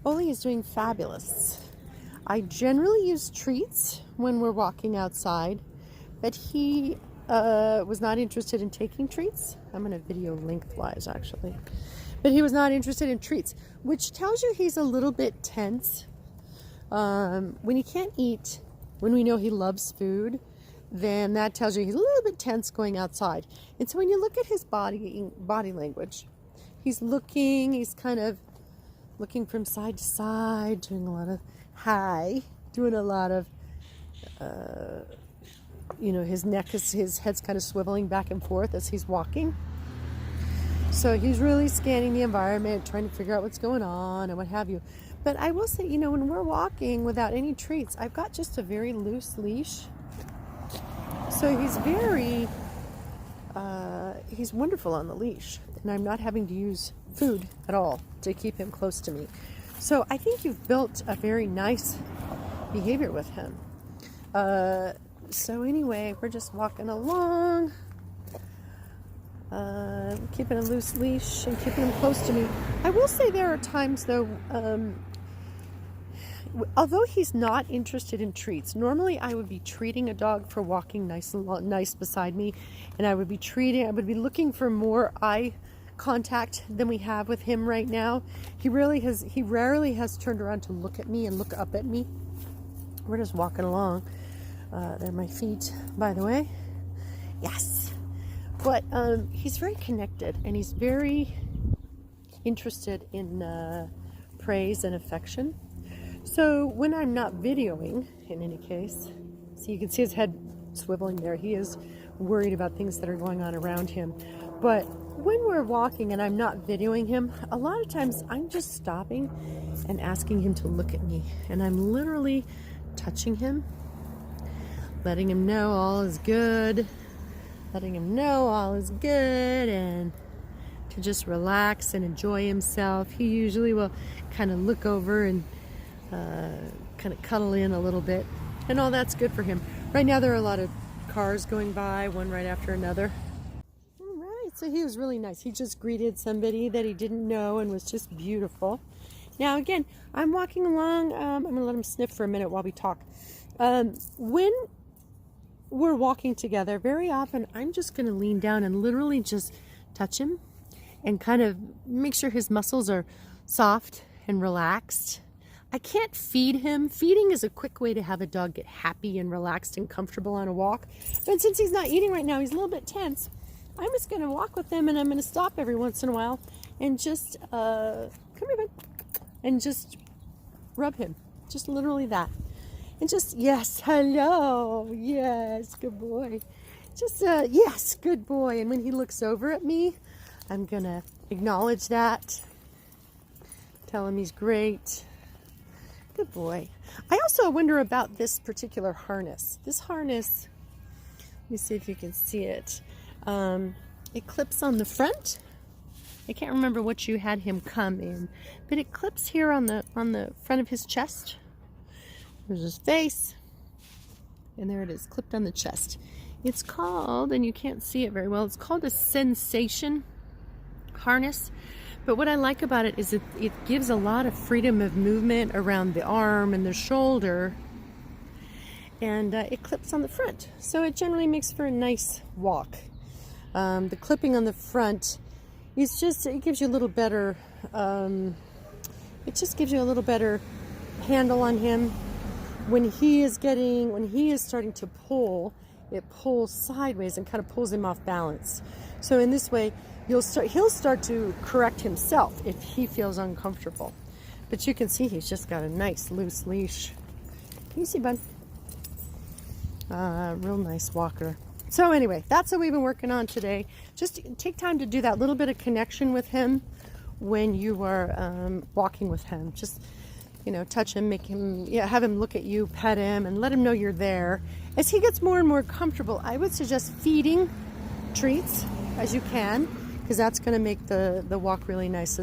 Olee is doing fabulous. I generally use treats when we're walking outside, but he was not interested in taking treats. I'm going to video lengthwise actually. But he was not interested in treats, which tells you he's a little bit tense. When he can't eat, when we know he loves food, then that tells you he's a little bit tense going outside. And so when you look at his body language, he's kind of looking from side to side, doing a lot of doing a lot of, his head's kind of swiveling back and forth as he's walking. So he's really scanning the environment, trying to figure out what's going on and what have you. But I will say, when we're walking without any treats, I've got just a very loose leash. So he's wonderful on the leash, and I'm not having to use food at all to keep him close to me. So I think you've built a very nice behavior with him. So anyway, we're just walking along, keeping a loose leash and keeping him close to me. I will say there are times though, although he's not interested in treats, normally I would be treating a dog for walking nice beside me, and I would be looking for more eye contact than we have with him right now. He rarely has turned around to look at me and look up at me. We're just walking along. They're my feet, by the way. Yes. But he's very connected, and he's very interested in praise and affection. So when I'm not videoing, in any case, so you can see his head swiveling there. He is worried about things that are going on around him. But when we're walking and I'm not videoing him, a lot of times I'm just stopping and asking him to look at me. And I'm literally touching him, letting him know all is good, and to just relax and enjoy himself. He usually will kind of look over and kind of cuddle in a little bit, and all that's good for him. Right now there are a lot of cars going by, one right after another. All right, so he was really nice. He just greeted somebody that he didn't know and was just beautiful. Now again, I'm walking along. I'm gonna let him sniff for a minute while we talk. When we're walking together, very often I'm just gonna lean down and literally just touch him and kind of make sure his muscles are soft and relaxed. I can't feed him. Feeding is a quick way to have a dog get happy and relaxed and comfortable on a walk. But since he's not eating right now, he's a little bit tense. I'm just going to walk with him, and I'm going to stop every once in a while and just, come here, bud, and just rub him. Just literally that. And just, yes, hello, yes, good boy. Just, yes, good boy. And when he looks over at me, I'm going to acknowledge that, tell him he's great. Good boy. I also wonder about this particular harness. This harness, let me see if you can see it. It clips on the front. I can't remember what you had him come in, but it clips here on the front of his chest. There's his face, and there it is, clipped on the chest. It's called, and you can't see it very well, it's called a sensation harness. But what I like about it is it gives a lot of freedom of movement around the arm and the shoulder, and it clips on the front, so it generally makes for a nice walk. The clipping on the front is just, it gives you a little better, it just gives you a little better handle on him. When he is starting to pull, it pulls sideways and kind of pulls him off balance. So in this way, he'll start to correct himself if he feels uncomfortable. But you can see he's just got a nice loose leash. Can you see, bud? Real nice walker. So anyway, that's what we've been working on today. Just take time to do that little bit of connection with him when you are walking with him. Just, touch him, make him, have him look at you, pet him, and let him know you're there. As he gets more and more comfortable, I would suggest feeding treats as you can, because that's going to make the walk really nice.